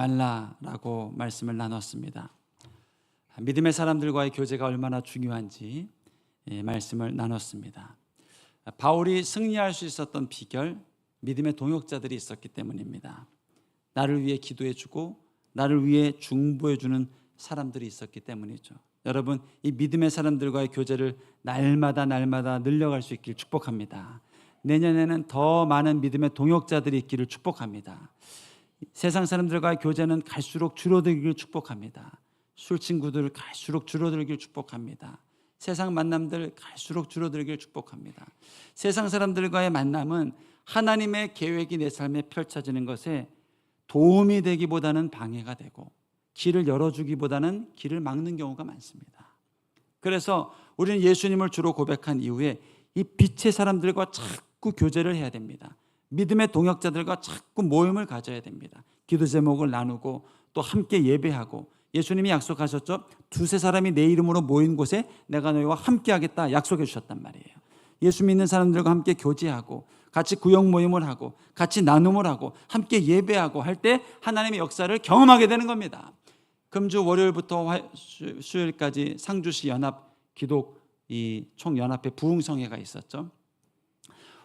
말라라고 말씀을 나눴습니다. 믿음의 사람들과의 교제가 얼마나 중요한지 말씀을 나눴습니다. 바울이 승리할 수 있었던 비결, 믿음의 동역자들이 있었기 때문입니다. 나를 위해 기도해주고 나를 위해 중보해주는 사람들이 있었기 때문이죠. 여러분, 이 믿음의 사람들과의 교제를 날마다 늘려갈 수 있길 축복합니다. 내년에는 더 많은 믿음의 동역자들이 있기를 축복합니다. 세상 사람들과의 교제는 갈수록 줄어들기를 축복합니다. 술 친구들 갈수록 줄어들기를 축복합니다. 세상 만남들 갈수록 줄어들기를 축복합니다. 세상 사람들과의 만남은 하나님의 계획이 내 삶에 펼쳐지는 것에 도움이 되기보다는 방해가 되고 길을 열어주기보다는 길을 막는 경우가 많습니다. 그래서 우리는 예수님을 주로 고백한 이후에 이 빛의 사람들과 자꾸 교제를 해야 됩니다. 믿음의 동역자들과 자꾸 모임을 가져야 됩니다. 기도 제목을 나누고 또 함께 예배하고, 예수님이 약속하셨죠. 두세 사람이 내 이름으로 모인 곳에 내가 너희와 함께 하겠다 약속해 주셨단 말이에요. 예수 믿는 사람들과 함께 교제하고 같이 구역 모임을 하고 같이 나눔을 하고 함께 예배하고 할 때 하나님의 역사를 경험하게 되는 겁니다. 금주 월요일부터 수요일까지 상주시 연합 기독 이 총연합회 부흥성회가 있었죠.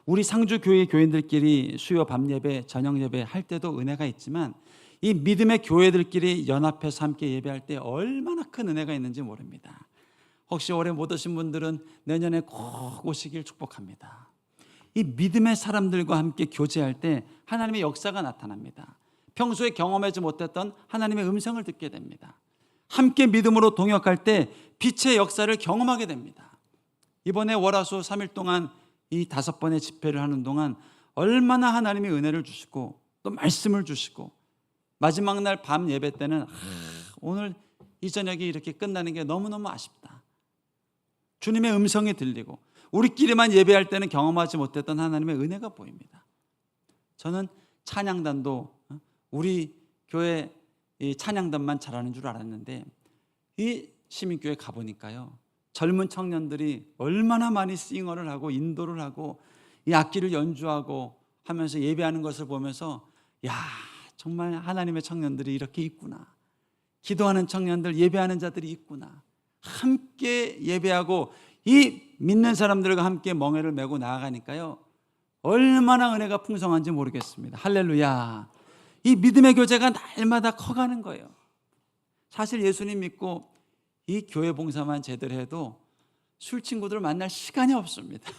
우리 상주교회 교인들끼리 수요 밤예배 저녁 예배 할 때도 은혜가 있지만 이 믿음의 교회들끼리 연합해서 함께 예배할 때 얼마나 큰 은혜가 있는지 모릅니다. 혹시 올해 못 오신 분들은 내년에 꼭 오시길 축복합니다. 이 믿음의 사람들과 함께 교제할 때 하나님의 역사가 나타납니다. 평소에 경험하지 못했던 하나님의 음성을 듣게 됩니다. 함께 믿음으로 동역할 때 빛의 역사를 경험하게 됩니다. 이번에 월화수 3일 동안 이 5번의 집회를 하는 동안 얼마나 하나님의 은혜를 주시고 또 말씀을 주시고, 마지막 날 밤 예배 때는 오늘 이 저녁이 이렇게 끝나는 게 너무너무 아쉽다. 주님의 음성이 들리고 우리끼리만 예배할 때는 경험하지 못했던 하나님의 은혜가 보입니다. 저는 찬양단도 우리 교회 이 찬양단만 잘하는 줄 알았는데 이 시민교회 가보니까요, 젊은 청년들이 얼마나 많이 싱어를 하고 인도를 하고 이 악기를 연주하고 하면서 예배하는 것을 보면서, 야, 정말 하나님의 청년들이 이렇게 있구나. 기도하는 청년들, 예배하는 자들이 있구나. 함께 예배하고 이 믿는 사람들과 함께 멍에를 메고 나아가니까요, 얼마나 은혜가 풍성한지 모르겠습니다. 할렐루야. 이 믿음의 교제가 날마다 커가는 거예요. 사실 예수님 믿고 이 교회 봉사만 제대로 해도 술 친구들 만날 시간이 없습니다.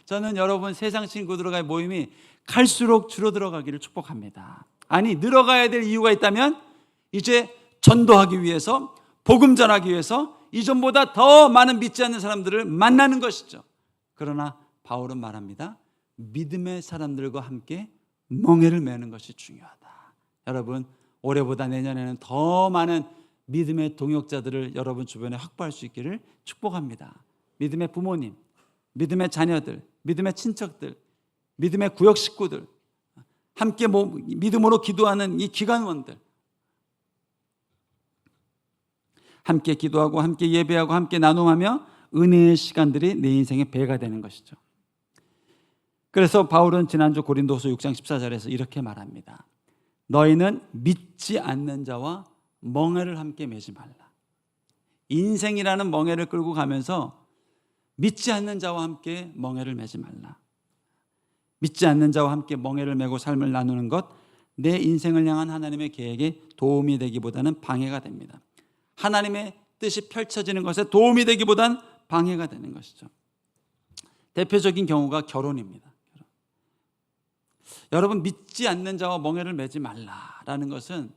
저는 여러분 세상 친구들과의 모임이 갈수록 줄어들어가기를 축복합니다. 아니, 늘어가야 될 이유가 있다면 이제 전도하기 위해서, 복음 전하기 위해서 이전보다 더 많은 믿지 않는 사람들을 만나는 것이죠. 그러나 바울은 말합니다. 믿음의 사람들과 함께 멍에를 매는 것이 중요하다. 여러분, 올해보다 내년에는 더 많은 믿음의 동역자들을 여러분 주변에 확보할 수 있기를 축복합니다. 믿음의 부모님, 믿음의 자녀들, 믿음의 친척들, 믿음의 구역 식구들, 함께 믿음으로 기도하는 이 기관원들, 함께 기도하고 함께 예배하고 함께 나눔하며 은혜의 시간들이 내 인생의 배가 되는 것이죠. 그래서 바울은 지난주 고린도서 6장 14절에서 이렇게 말합니다. 너희는 믿지 않는 자와 멍에를 함께 매지 말라. 인생이라는 멍에를 끌고 가면서 믿지 않는 자와 함께 멍에를 매지 말라. 믿지 않는 자와 함께 멍에를 메고 삶을 나누는 것, 내 인생을 향한 하나님의 계획에 도움이 되기보다는 방해가 됩니다. 하나님의 뜻이 펼쳐지는 것에 도움이 되기보다는 방해가 되는 것이죠. 대표적인 경우가 결혼입니다. 여러분, 믿지 않는 자와 멍에를 매지 말라라는 것은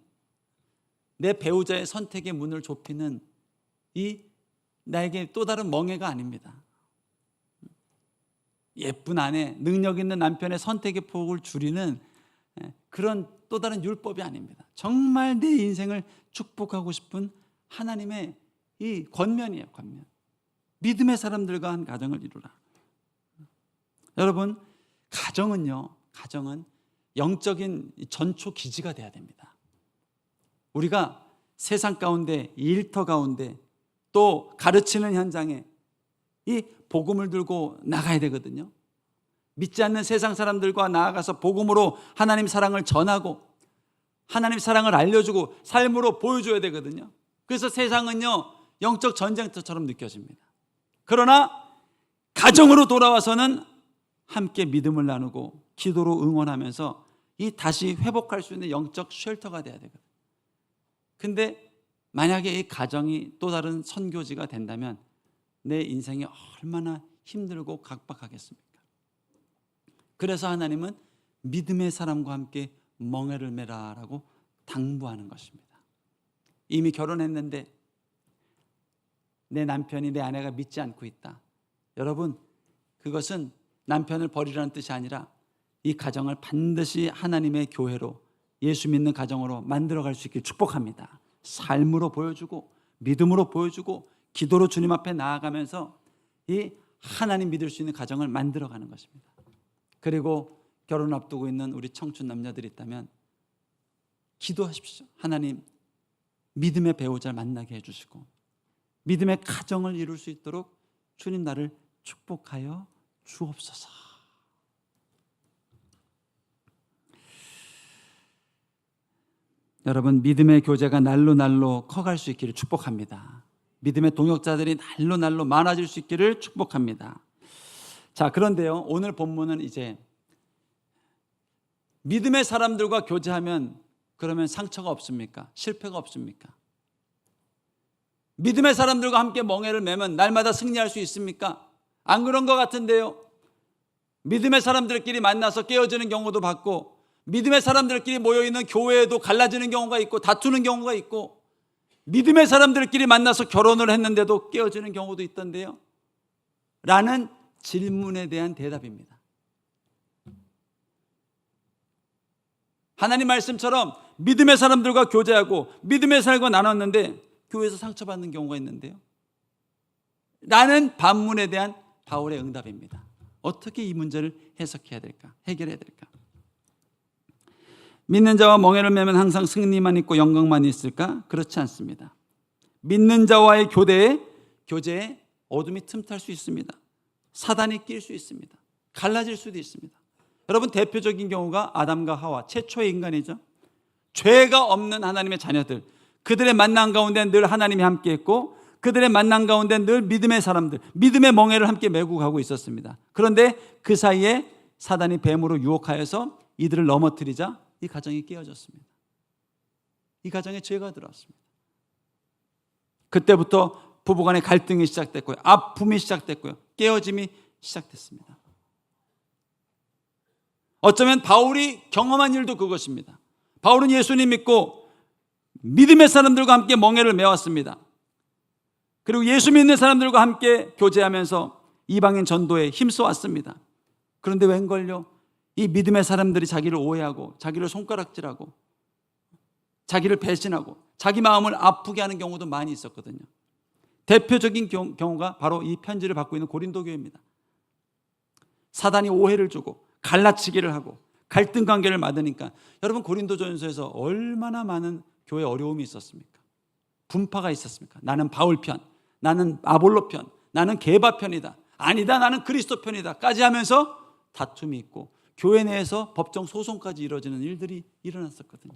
내 배우자의 선택의 문을 좁히는 이 나에게 또 다른 멍에가 아닙니다. 예쁜 아내, 능력 있는 남편의 선택의 폭을 줄이는 그런 또 다른 율법이 아닙니다. 정말 내 인생을 축복하고 싶은 하나님의 이 권면이에요. 권면. 믿음의 사람들과 한 가정을 이루라. 여러분, 가정은 영적인 전초 기지가 돼야 됩니다. 우리가 세상 가운데, 일터 가운데, 또 가르치는 현장에 이 복음을 들고 나가야 되거든요. 믿지 않는 세상 사람들과 나아가서 복음으로 하나님 사랑을 전하고 하나님 사랑을 알려주고 삶으로 보여줘야 되거든요. 그래서 세상은요, 영적 전쟁터처럼 느껴집니다. 그러나 가정으로 돌아와서는 함께 믿음을 나누고 기도로 응원하면서 이 다시 회복할 수 있는 영적 쉘터가 돼야 되거든요. 근데 만약에 이 가정이 또 다른 선교지가 된다면 내 인생이 얼마나 힘들고 각박하겠습니까? 그래서 하나님은 믿음의 사람과 함께 멍에를 매라라고 당부하는 것입니다. 이미 결혼했는데 내 남편이 내 아내가 믿지 않고 있다. 여러분, 그것은 남편을 버리라는 뜻이 아니라 이 가정을 반드시 하나님의 교회로, 예수 믿는 가정으로 만들어갈 수 있길 축복합니다. 삶으로 보여주고 믿음으로 보여주고 기도로 주님 앞에 나아가면서 이 하나님 믿을 수 있는 가정을 만들어가는 것입니다. 그리고 결혼 앞두고 있는 우리 청춘 남녀들이 있다면 기도하십시오. 하나님, 믿음의 배우자를 만나게 해주시고 믿음의 가정을 이룰 수 있도록 주님 나를 축복하여 주옵소서. 여러분, 믿음의 교제가 날로 날로 커갈 수 있기를 축복합니다. 믿음의 동역자들이 날로 날로 많아질 수 있기를 축복합니다. 자, 그런데요, 오늘 본문은 이제 믿음의 사람들과 교제하면 그러면 상처가 없습니까? 실패가 없습니까? 믿음의 사람들과 함께 멍에를 매면 날마다 승리할 수 있습니까? 안 그런 것 같은데요. 믿음의 사람들끼리 만나서 깨어지는 경우도 봤고, 믿음의 사람들끼리 모여있는 교회에도 갈라지는 경우가 있고 다투는 경우가 있고, 믿음의 사람들끼리 만나서 결혼을 했는데도 깨어지는 경우도 있던데요, 라는 질문에 대한 대답입니다. 하나님 말씀처럼 믿음의 사람들과 교제하고 믿음의 사람과 나눴는데 교회에서 상처받는 경우가 있는데요, 라는 반문에 대한 바울의 응답입니다. 어떻게 이 문제를 해석해야 될까? 해결해야 될까? 믿는 자와 멍에를 매면 항상 승리만 있고 영광만 있을까? 그렇지 않습니다. 믿는 자와의 교제에 어둠이 틈탈 수 있습니다. 사단이 낄 수 있습니다. 갈라질 수도 있습니다. 여러분, 대표적인 경우가 아담과 하와, 최초의 인간이죠. 죄가 없는 하나님의 자녀들, 그들의 만남 가운데 늘 하나님이 함께했고 그들의 만남 가운데 늘 믿음의 사람들, 믿음의 멍에를 함께 메고 가고 있었습니다. 그런데 그 사이에 사단이 뱀으로 유혹하여서 이들을 넘어뜨리자 이 가정이 깨어졌습니다. 이 가정에 죄가 들어왔습니다. 그때부터 부부간의 갈등이 시작됐고요, 아픔이 시작됐고요, 깨어짐이 시작됐습니다. 어쩌면 바울이 경험한 일도 그것입니다. 바울은 예수님 믿고 믿음의 사람들과 함께 멍에를 메왔습니다. 그리고 예수 믿는 사람들과 함께 교제하면서 이방인 전도에 힘써왔습니다. 그런데 웬걸요, 이 믿음의 사람들이 자기를 오해하고 자기를 손가락질하고 자기를 배신하고 자기 마음을 아프게 하는 경우도 많이 있었거든요. 대표적인 경우가 바로 이 편지를 받고 있는 고린도 교회입니다. 사단이 오해를 주고 갈라치기를 하고 갈등 관계를 만드니까, 여러분, 고린도전서에서 얼마나 많은 교회 어려움이 있었습니까? 분파가 있었습니까? 나는 바울 편, 나는 아볼로 편, 나는 게바 편이다, 아니다, 나는 그리스도 편이다까지 하면서 다툼이 있고 교회 내에서 법정 소송까지 이루어지는 일들이 일어났었거든요.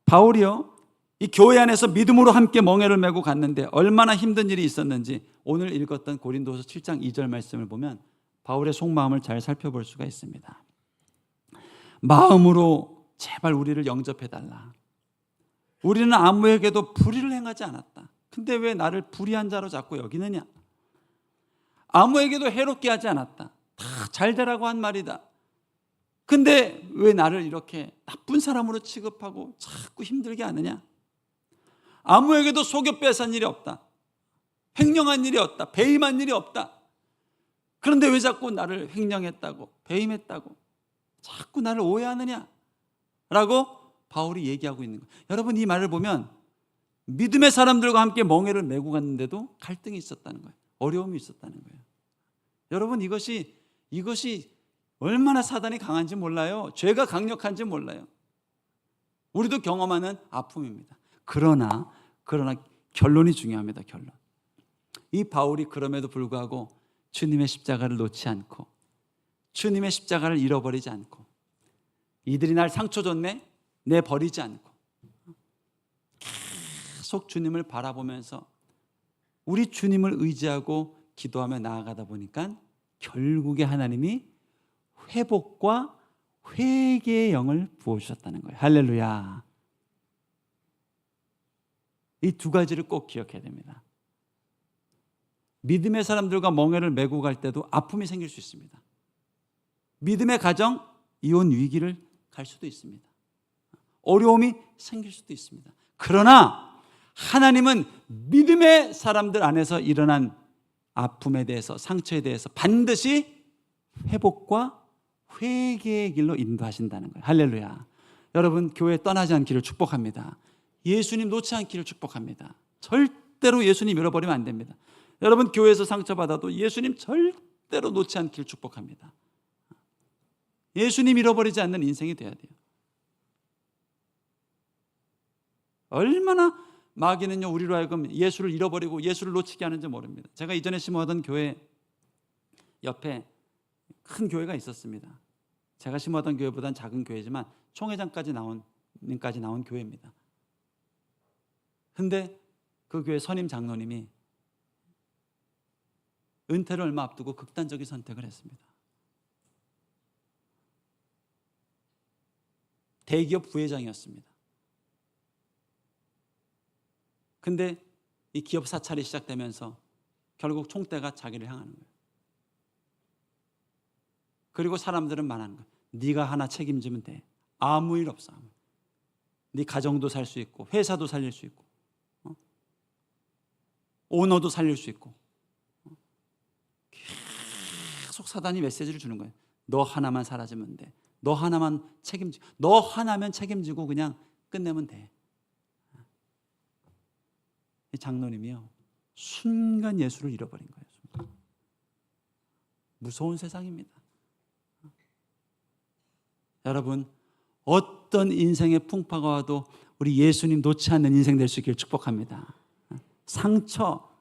바울이요, 이 교회 안에서 믿음으로 함께 멍에를 메고 갔는데 얼마나 힘든 일이 있었는지 오늘 읽었던 고린도서 7장 2절 말씀을 보면 바울의 속마음을 잘 살펴볼 수가 있습니다. 마음으로 제발 우리를 영접해달라. 우리는 아무에게도 불의를 행하지 않았다. 근데 왜 나를 불의한 자로 자꾸 여기느냐? 아무에게도 해롭게 하지 않았다. 다 잘되라고 한 말이다. 근데 왜 나를 이렇게 나쁜 사람으로 취급하고 자꾸 힘들게 하느냐? 아무에게도 속여 빼앗은 일이 없다. 횡령한 일이 없다. 배임한 일이 없다. 그런데 왜 자꾸 나를 횡령했다고 배임했다고 자꾸 나를 오해하느냐? 라고 바울이 얘기하고 있는 거예요. 여러분, 이 말을 보면 믿음의 사람들과 함께 멍에를 메고 갔는데도 갈등이 있었다는 거예요. 어려움이 있었다는 거예요. 여러분, 이것이 얼마나 사단이 강한지 몰라요. 죄가 강력한지 몰라요. 우리도 경험하는 아픔입니다. 그러나 결론이 중요합니다. 결론. 이 바울이 그럼에도 불구하고 주님의 십자가를 놓지 않고 주님의 십자가를 잃어버리지 않고 이들이 날 상처 줬네, 내 버리지 않고 계속 주님을 바라보면서 우리 주님을 의지하고 기도하며 나아가다 보니까 결국에 하나님이 회복과 회개의 영을 부어주셨다는 거예요. 할렐루야. 이 두 가지를 꼭 기억해야 됩니다. 믿음의 사람들과 멍에를 메고 갈 때도 아픔이 생길 수 있습니다. 믿음의 가정, 이혼 위기를 갈 수도 있습니다. 어려움이 생길 수도 있습니다. 그러나 하나님은 믿음의 사람들 안에서 일어난 아픔에 대해서, 상처에 대해서 반드시 회복과 회개의 길로 인도하신다는 거예요. 할렐루야. 여러분, 교회 떠나지 않기를 축복합니다. 예수님 놓지 않기를 축복합니다. 절대로 예수님 잃어버리면 안 됩니다. 여러분, 교회에서 상처받아도 예수님 절대로 놓지 않기를 축복합니다. 예수님 잃어버리지 않는 인생이 돼야 돼요. 얼마나 마귀는요, 우리로 하여금 예수를 잃어버리고 예수를 놓치게 하는지 모릅니다. 제가 이전에 심어하던 교회 옆에 큰 교회가 있었습니다. 제가 심어하던 교회보다는 작은 교회지만 총회장까지 나온 교회입니다. 근데 그 교회 선임 장로님이 은퇴를 얼마 앞두고 극단적인 선택을 했습니다. 대기업 부회장이었습니다. 근데 이 기업 사찰이 시작되면서 결국 총대가 자기를 향하는 거예요. 그리고 사람들은 말하는 거예요. 네가 하나 책임지면 돼. 아무 일 없어. 네 가정도 살 수 있고 회사도 살릴 수 있고 오너도 살릴 수 있고. 계속 사단이 메시지를 주는 거예요. 너 하나만 사라지면 돼. 너 하나만 너 하나면 책임지고 그냥 끝내면 돼. 이 장로님이요, 순간 예수를 잃어버린 거예요. 무서운 세상입니다. 여러분, 어떤 인생의 풍파가 와도 우리 예수님 놓지 않는 인생 될 수 있기를 축복합니다. 상처,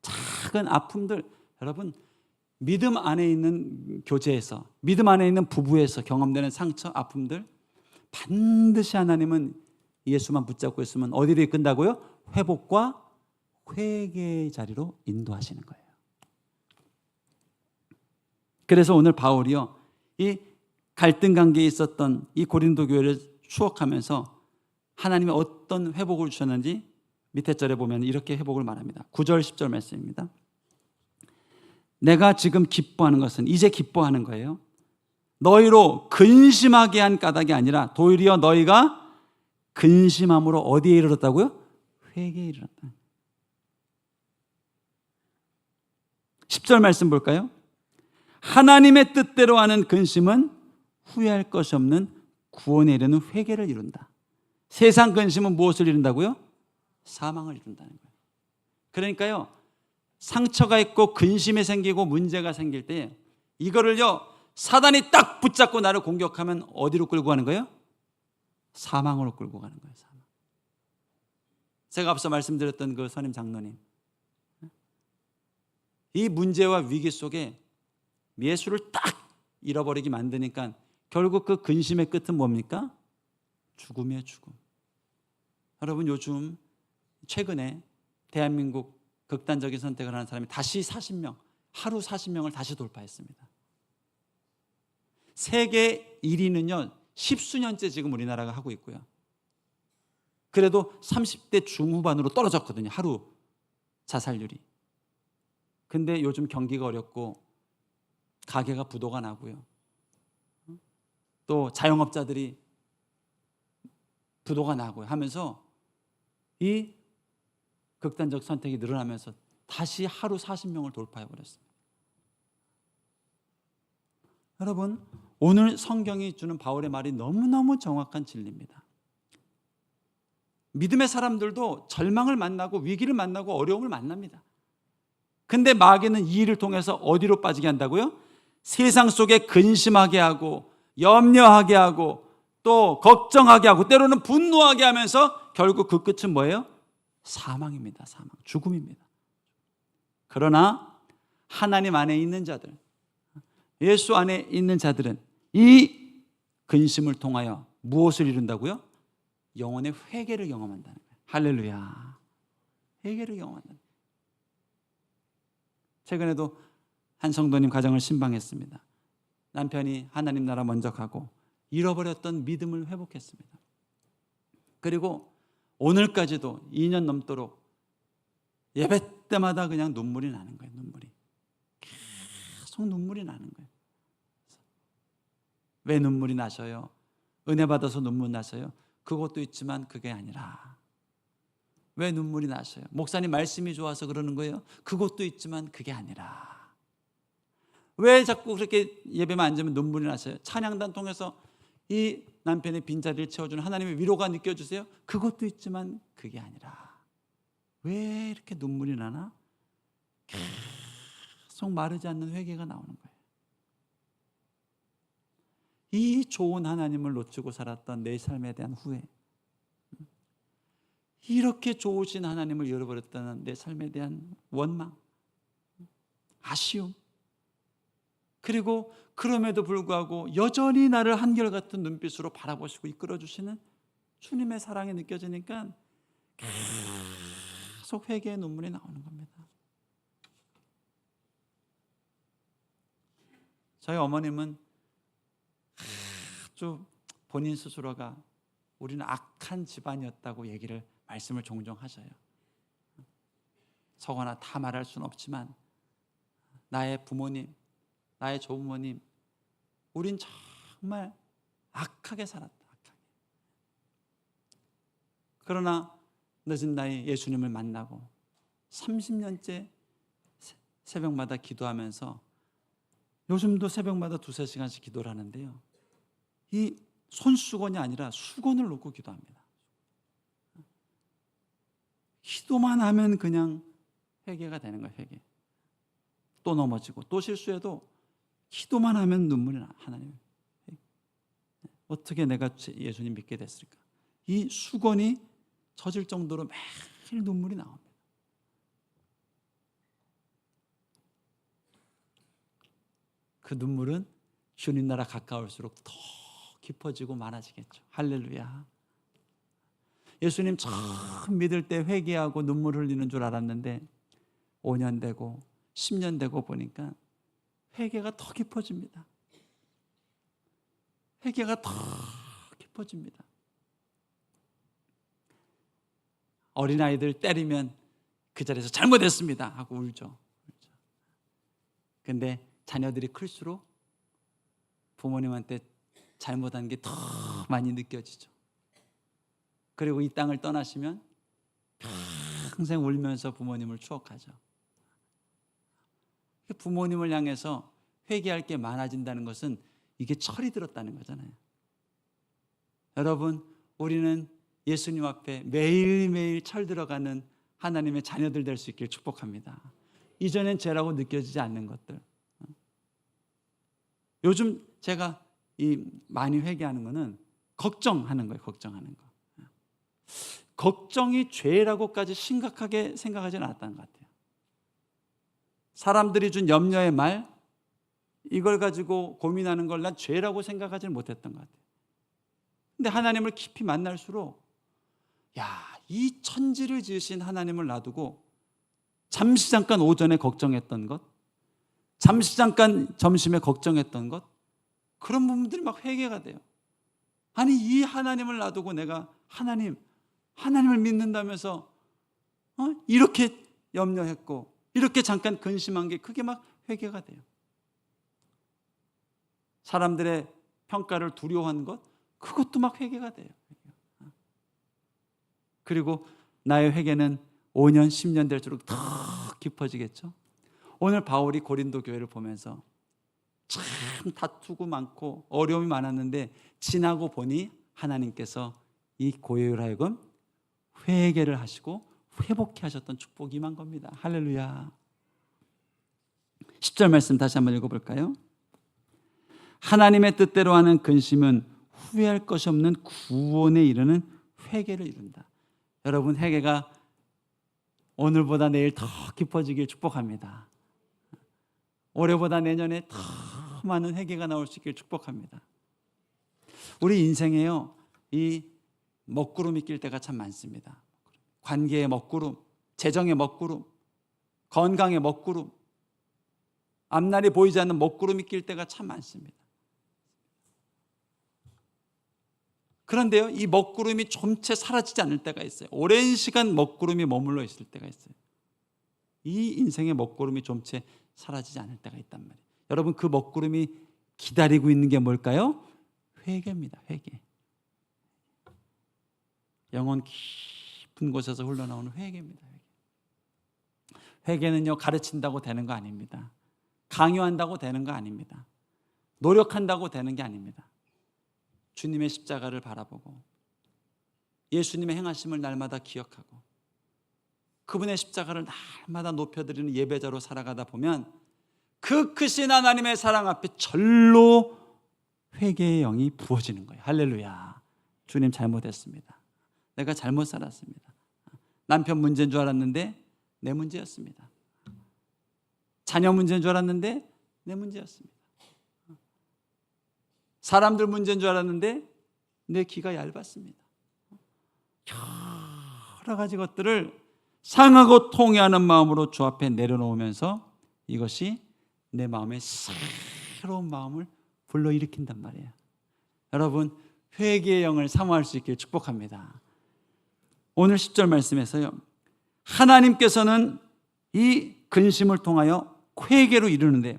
작은 아픔들, 여러분, 믿음 안에 있는 교제에서, 믿음 안에 있는 부부에서 경험되는 상처, 아픔들, 반드시 하나님은 예수만 붙잡고 있으면 어디로 이끈다고요? 회복과 회개의 자리로 인도하시는 거예요. 그래서 오늘 바울이요, 이 갈등 관계에 있었던 이 고린도 교회를 추억하면서 하나님이 어떤 회복을 주셨는지 밑에 절에 보면 이렇게 회복을 말합니다. 9절 10절 말씀입니다. 내가 지금 기뻐하는 것은, 이제 기뻐하는 거예요, 너희로 근심하게 한 까닭이 아니라 도리어 너희가 근심함으로 어디에 이르렀다고요? 회개에 이르렀다. 10절 말씀 볼까요? 하나님의 뜻대로 하는 근심은 후회할 것이 없는 구원에 이르는 회개를 이룬다. 세상 근심은 무엇을 이룬다고요? 사망을 이룬다는 거예요. 그러니까요, 상처가 있고 근심이 생기고 문제가 생길 때 이거를요, 사단이 딱 붙잡고 나를 공격하면 어디로 끌고 가는 거예요? 사망으로 끌고 가는 거예요. 사망. 제가 앞서 말씀드렸던 그 선임 장로님, 이 문제와 위기 속에 예수를 딱 잃어버리게 만드니까 결국 그 근심의 끝은 뭡니까? 죽음이에요, 죽음. 여러분, 요즘 최근에 대한민국 극단적인 선택을 하는 사람이 다시 40명, 하루 40명을 다시 돌파했습니다. 세계 1위는요 10수년째 지금 우리나라가 하고 있고요. 그래도 30대 중후반으로 떨어졌거든요, 하루 자살률이. 근데 요즘 경기가 어렵고 가게가 부도가 나고요, 또 자영업자들이 부도가 나고요 하면서 이 극단적 선택이 늘어나면서 다시 하루 40명을 돌파해버렸습니다. 여러분, 오늘 성경이 주는 바울의 말이 너무너무 정확한 진리입니다. 믿음의 사람들도 절망을 만나고 위기를 만나고 어려움을 만납니다. 근데 마귀는 이 일을 통해서 어디로 빠지게 한다고요? 세상 속에 근심하게 하고 염려하게 하고 또 걱정하게 하고 때로는 분노하게 하면서 결국 그 끝은 뭐예요? 사망입니다. 사망, 죽음입니다. 그러나 하나님 안에 있는 자들, 예수 안에 있는 자들은 이 근심을 통하여 무엇을 이룬다고요? 영혼의 회개를 경험한다는 거예요. 할렐루야. 회개를 경험한다는 거예요. 최근에도 한 성도님 가정을 신방했습니다. 남편이 하나님 나라 먼저 가고 잃어버렸던 믿음을 회복했습니다. 그리고 오늘까지도 2년 넘도록 예배 때마다 그냥 눈물이 나는 거예요. 계속 눈물이 나는 거예요. 왜 눈물이 나셔요? 은혜 받아서 눈물 나셔요? 그것도 있지만 그게 아니라 왜 눈물이 나셔요? 목사님 말씀이 좋아서 그러는 거예요? 그것도 있지만 그게 아니라 왜 자꾸 그렇게 예배만 앉으면 눈물이 나셔요? 찬양단 통해서 이 남편의 빈자리를 채워주는 하나님의 위로가 느껴지세요? 그것도 있지만 그게 아니라 왜 이렇게 눈물이 나나? 계속 마르지 않는 회개가 나오는 거예요. 이 좋은 하나님을 놓치고 살았던 내 삶에 대한 후회, 이렇게 좋으신 하나님을 잃어버렸다는 내 삶에 대한 원망, 아쉬움, 그리고 그럼에도 불구하고 여전히 나를 한결같은 눈빛으로 바라보시고 이끌어주시는 주님의 사랑이 느껴지니까 계속 회개의 눈물이 나오는 겁니다. 저희 어머님은 아주 본인 스스로가 우리는 악한 집안이었다고 말씀을 종종 하셔요. 서거나 다 말할 수는 없지만 나의 부모님, 나의 조부모님, 우린 정말 악하게 살았다. 악하게. 그러나 늦은 나이 예수님을 만나고 30년째 새벽마다 기도하면서 요즘도 새벽마다 2-3시간씩 기도를 하는데요, 이 손수건이 아니라 수건을 놓고 기도합니다. 기도만 하면 그냥 회개가 되는 거예요. 회개. 또 넘어지고 또 실수해도 기도만 하면 눈물이 나. 하나님, 어떻게 내가 예수님 믿게 됐을까? 이 수건이 젖을 정도로 매일 눈물이 나옵니다. 그 눈물은 주님 나라 가까울수록 더 깊어지고 많아지겠죠. 할렐루야. 예수님 처음 믿을 때 회개하고 눈물 흘리는 줄 알았는데 5년 되고 10년 되고 보니까 회개가 더 깊어집니다. 회개가 더 깊어집니다. 어린아이들 때리면 그 자리에서 잘못했습니다 하고 울죠. 근데 자녀들이 클수록 부모님한테 잘못한 게 더 많이 느껴지죠. 그리고 이 땅을 떠나시면 평생 울면서 부모님을 추억하죠. 부모님을 향해서 회개할 게 많아진다는 것은 이게 철이 들었다는 거잖아요. 여러분, 우리는 예수님 앞에 매일매일 철 들어가는 하나님의 자녀들 될 수 있길 축복합니다. 이전엔 죄라고 느껴지지 않는 것들. 요즘 제가 많이 회개하는 거는 걱정하는 거예요. 걱정하는 거. 걱정이 죄라고까지 심각하게 생각하지는 않았다는 것 같아요. 사람들이 준 염려의 말, 이걸 가지고 고민하는 걸 난 죄라고 생각하지는 못했던 것 같아요. 근데 하나님을 깊이 만날수록 이 천지를 지으신 하나님을 놔두고 잠시 잠깐 오전에 걱정했던 것, 잠시 잠깐 점심에 걱정했던 것, 그런 부분들이 막 회개가 돼요. 아니, 이 하나님을 놔두고 내가 하나님을 믿는다면서 이렇게 염려했고 이렇게 잠깐 근심한 게 그게 막 회개가 돼요. 사람들의 평가를 두려워한 것, 그것도 막 회개가 돼요. 그리고 나의 회개는 5년, 10년 될수록 더 깊어지겠죠. 오늘 바울이 고린도 교회를 보면서 참 다투고 많고 어려움이 많았는데 지나고 보니 하나님께서 이 고요를 하여금 회개를 하시고 회복해 하셨던 축복이 임한 겁니다. 할렐루야. 10절 말씀 다시 한번 읽어볼까요? 하나님의 뜻대로 하는 근심은 후회할 것이 없는 구원에 이르는 회개를 이룬다. 여러분, 회개가 오늘보다 내일 더 깊어지길 축복합니다. 올해보다 내년에 더 많은 회개가 나올 수 있길 축복합니다. 우리 인생에요, 이 먹구름이 낄 때가 참 많습니다. 관계의 먹구름, 재정의 먹구름, 건강의 먹구름, 앞날이 보이지 않는 먹구름이 낄 때가 참 많습니다. 그런데요, 이 먹구름이 좀채 사라지지 않을 때가 있어요. 오랜 시간 먹구름이 머물러 있을 때가 있어요. 이 인생의 먹구름이 좀채 사라지지 않을 때가 있단 말이에요. 여러분, 그 먹구름이 기다리고 있는 게 뭘까요? 회개입니다. 회개. 영혼 깊은 곳에서 흘러나오는 회개입니다. 회개는요, 가르친다고 되는 거 아닙니다. 강요한다고 되는 거 아닙니다. 노력한다고 되는 게 아닙니다. 주님의 십자가를 바라보고 예수님의 행하심을 날마다 기억하고 그분의 십자가를 날마다 높여드리는 예배자로 살아가다 보면 그 크신 하나님의 사랑 앞에 절로 회개의 영이 부어지는 거예요. 할렐루야. 주님 잘못했습니다. 내가 잘못 살았습니다. 남편 문제인 줄 알았는데 내 문제였습니다. 자녀 문제인 줄 알았는데 내 문제였습니다. 사람들 문제인 줄 알았는데 내 귀가 얇았습니다. 여러 가지 것들을 상하고 통회하는 마음으로 주 앞에 내려놓으면서 이것이 내 마음에 새로운 마음을 불러일으킨단 말이에요. 여러분, 회개의 영을 사모할 수 있길 축복합니다. 오늘 10절 말씀에서요, 하나님께서는 이 근심을 통하여 회개로 이루는데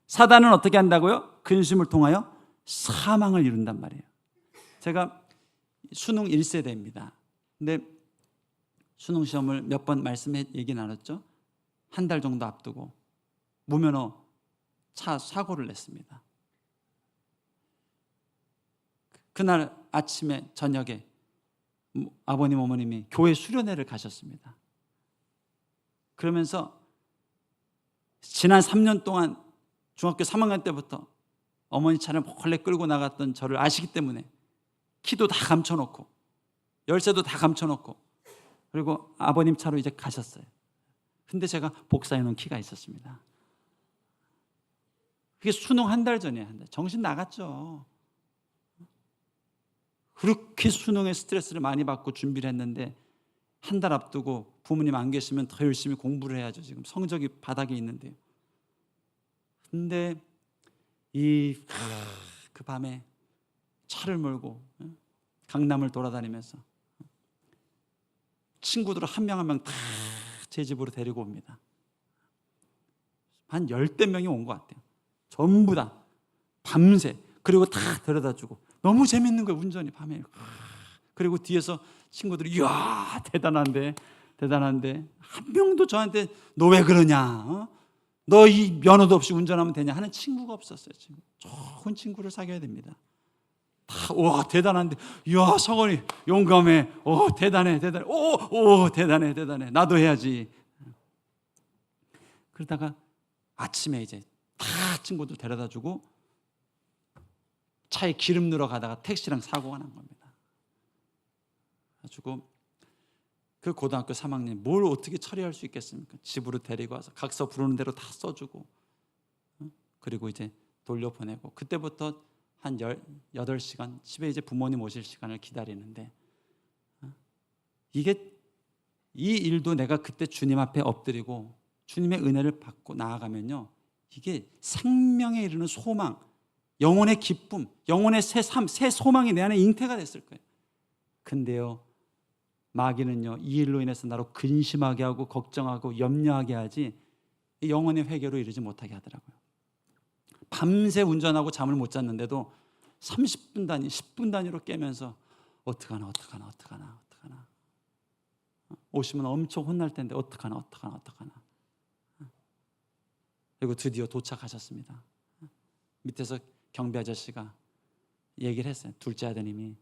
사단은 어떻게 한다고요? 근심을 통하여 사망을 이룬단 말이에요. 제가 수능 1세대입니다. 근데 수능 시험을 몇 번 얘기 나눴죠. 한 달 정도 앞두고 무면허 차 사고를 냈습니다. 그날 아침에 저녁에 아버님 어머님이 교회 수련회를 가셨습니다. 그러면서 지난 3년 동안 중학교 3학년 때부터 어머니 차를 몰래 끌고 나갔던 저를 아시기 때문에 키도 다 감춰놓고 열쇠도 다 감춰놓고 그리고 아버님 차로 이제 가셨어요. 근데 제가 복사해 놓은 키가 있었습니다. 그게 수능 한 달 전이에요. 한 달. 정신 나갔죠. 그렇게 수능에 스트레스를 많이 받고 준비를 했는데 한 달 앞두고 부모님 안 계시면 더 열심히 공부를 해야죠. 지금 성적이 바닥에 있는데요. 근데 그 밤에 차를 몰고 강남을 돌아다니면서 친구들 한 명 한 명 다 제 집으로 데리고 옵니다. 한 10대 명이 온 것 같아요. 전부 다 밤새. 그리고 다 데려다주고 너무 재밌는 거예요. 운전이 밤에. 그리고 뒤에서 친구들이 이야 대단한데 한 명도 저한테 너 왜 그러냐, 너 이 면허도 없이 운전하면 되냐 하는 친구가 없었어요. 지금 좋은 친구를 사귀어야 됩니다. 다 와 대단한데, 이야 성원이 용감해, 대단해, 대단해, 나도 해야지. 그러다가 아침에 이제 다 친구들 데려다주고 차에 기름 넣으러 가다가 택시랑 사고가 난 겁니다. 그래가지고 그 고등학교 3학년 뭘 어떻게 처리할 수 있겠습니까? 집으로 데리고 와서 각서 부르는 대로 다 써주고 그리고 이제 돌려보내고 그때부터 한 18시간 집에 이제 부모님 오실 시간을 기다리는데 이 일도 내가 그때 주님 앞에 엎드리고 주님의 은혜를 받고 나아가면요, 이게 생명에 이르는 소망, 영혼의 기쁨, 영혼의 새 삶, 새 소망이 내 안에 잉태가 됐을 거예요. 근데요, 마귀는요, 이 일로 인해서 나로 근심하게 하고 걱정하고 염려하게 하지 영혼의 회개로 이르지 못하게 하더라고요. 밤새 운전하고 잠을 못 잤는데도 30분 단위, 10분 단위로 깨면서 어떡하나 오시면 엄청 혼날 텐데 어떡하나. 그리고 드디어 도착하셨습니다. 밑에서 경비 아저씨가 얘기를 했어요. 둘째 아드님이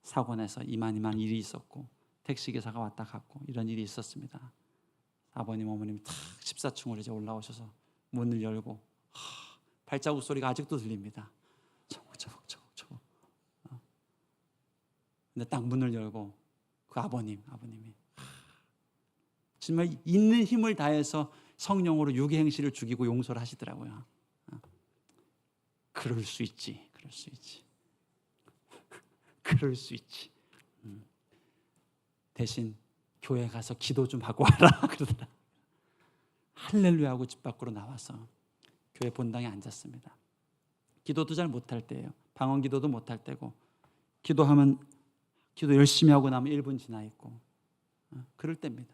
사고 내서 이만 일이 있었고 택시기사가 왔다 갔고 이런 일이 있었습니다. 아버님 어머님이 탁 14층으로 이제 올라오셔서 문을 열고 발자국 소리가 아직도 들립니다. 저벅. 근데 딱 문을 열고 그 아버님이 정말 있는 힘을 다해서 성령으로 유괴 행실을 죽이고 용서를 하시더라고요. 그럴 수 있지. 그럴 수 있지. 대신 교회 가서 기도 좀 하고 와라 그러더라. 할렐루야 하고 집 밖으로 나와서 교회 본당에 앉았습니다. 기도도 잘 못할 때예요. 방언 기도도 못할 때고, 기도하면 기도 열심히 하고 나면 1분 지나 있고, 그럴 때입니다.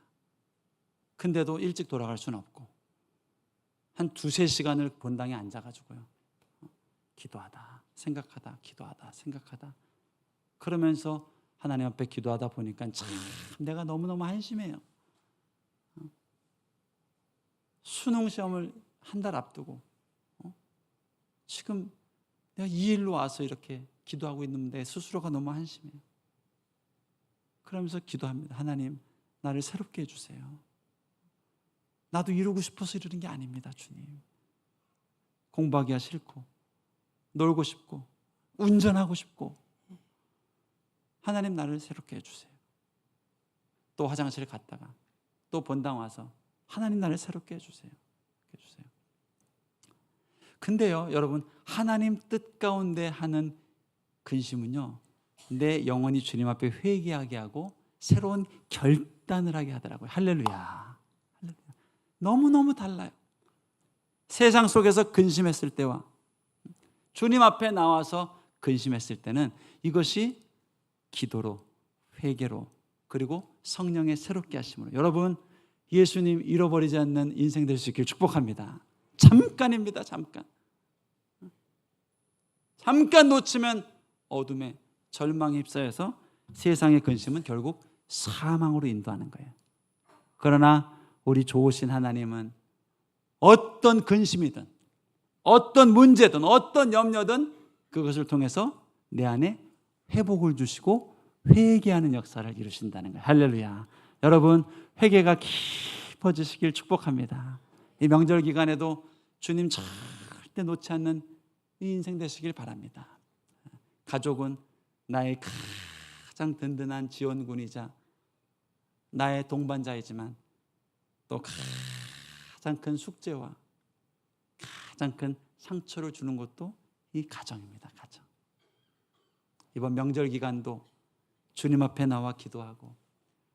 근데도 일찍 돌아갈 수는 없고 한 2-3시간을 본당에 앉아가지고요, 기도하다 생각하다 기도하다 생각하다 그러면서 하나님 앞에 기도하다 보니까 참 내가 너무너무 한심해요. 수능 시험을 한 달 앞두고 지금 내가 이 일로 와서 이렇게 기도하고 있는데 스스로가 너무 한심해요. 그러면서 기도합니다. 하나님, 나를 새롭게 해주세요. 나도 이루고 싶어서 이러는 게 아닙니다, 주님. 공부하기가 싫고 놀고 싶고 운전하고 싶고, 하나님 나를 새롭게 해주세요. 또 화장실 갔다가 또 본당 와서 하나님 나를 새롭게 해주세요. 근데요 여러분, 하나님 뜻 가운데 하는 근심은요, 내 영혼이 주님 앞에 회개하게 하고 새로운 결단을 하게 하더라고요. 할렐루야. 너무너무 달라요. 세상 속에서 근심했을 때와 주님 앞에 나와서 근심했을 때는 이것이 기도로, 회개로, 그리고 성령의 새롭게 하심으로, 여러분 예수님 잃어버리지 않는 인생 될 수 있기를 축복합니다. 잠깐입니다. 잠깐 놓치면 어둠에 절망에 휩싸여서 세상의 근심은 결국 사망으로 인도하는 거예요. 그러나 우리 좋으신 하나님은 어떤 근심이든 어떤 문제든 어떤 염려든 그것을 통해서 내 안에 회복을 주시고 회개하는 역사를 이루신다는 거예요. 할렐루야. 여러분, 회개가 깊어지시길 축복합니다. 이 명절 기간에도 주님 절대 놓지 않는 이 인생 되시길 바랍니다. 가족은 나의 가장 든든한 지원군이자 나의 동반자이지만 또 가장 큰 숙제와 가장 큰 상처를 주는 것도 이 가정입니다. 가정. 이번 명절 기간도 주님 앞에 나와 기도하고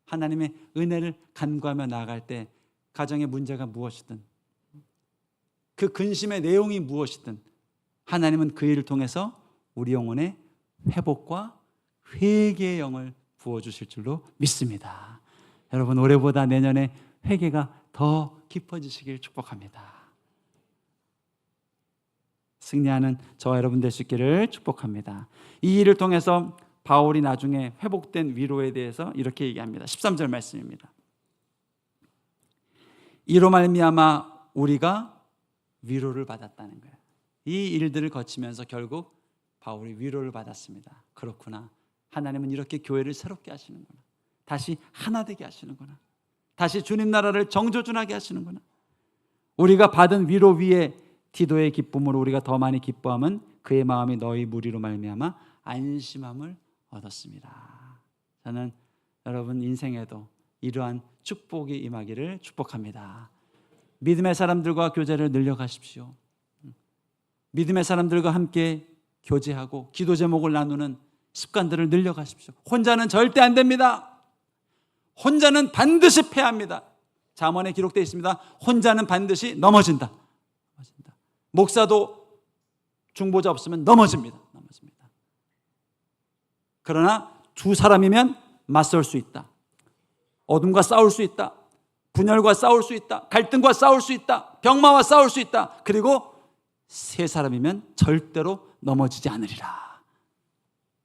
하나님의 은혜를 간구하며 나아갈 때 가정의 문제가 무엇이든 그 근심의 내용이 무엇이든 하나님은 그 일을 통해서 우리 영혼의 회복과 회개의 영을 부어주실 줄로 믿습니다. 여러분, 올해보다 내년에 회개가 더 깊어지시길 축복합니다. 승리하는 저와 여러분 될 수 있기를 축복합니다. 이 일을 통해서 바울이 나중에 회복된 위로에 대해서 이렇게 얘기합니다. 13절 말씀입니다. 이로 말미암아 우리가 위로를 받았다는 거예요. 이 일들을 거치면서 결국 바울이 위로를 받았습니다. 그렇구나. 하나님은 이렇게 교회를 새롭게 하시는구나. 다시 하나 되게 하시는구나. 다시 주님 나라를 정조준하게 하시는구나. 우리가 받은 위로 위에 디도의 기쁨으로 우리가 더 많이 기뻐함은 그의 마음이 너희 무리로 말미암아 안심함을 얻었습니다. 저는 여러분 인생에도 이러한 축복이 임하기를 축복합니다. 믿음의 사람들과 교제를 늘려가십시오. 믿음의 사람들과 함께 교제하고 기도 제목을 나누는 습관들을 늘려가십시오. 혼자는 절대 안 됩니다. 혼자는 반드시 패합니다. 잠언에 기록되어 있습니다. 혼자는 반드시 넘어진다. 목사도 중보자 없으면 넘어집니다. 그러나 두 사람이면 맞설 수 있다. 어둠과 싸울 수 있다. 분열과 싸울 수 있다. 갈등과 싸울 수 있다. 병마와 싸울 수 있다. 그리고 세 사람이면 절대로 넘어지지 않으리라.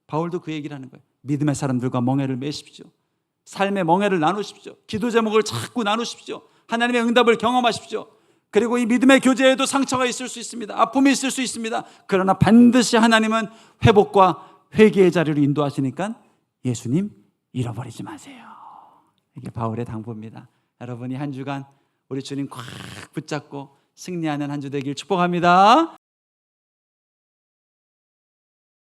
바울도 그 얘기를 하는 거예요. 믿음의 사람들과 멍에를 매십시오. 삶의 멍에를 나누십시오. 기도 제목을 자꾸 나누십시오. 하나님의 응답을 경험하십시오. 그리고 이 믿음의 교제에도 상처가 있을 수 있습니다. 아픔이 있을 수 있습니다. 그러나 반드시 하나님은 회복과 회개의 자리로 인도하시니까 예수님 잃어버리지 마세요. 이게 바울의 당부입니다. 여러분이 한 주간 우리 주님 꽉 붙잡고 승리하는 한 주 되길 축복합니다.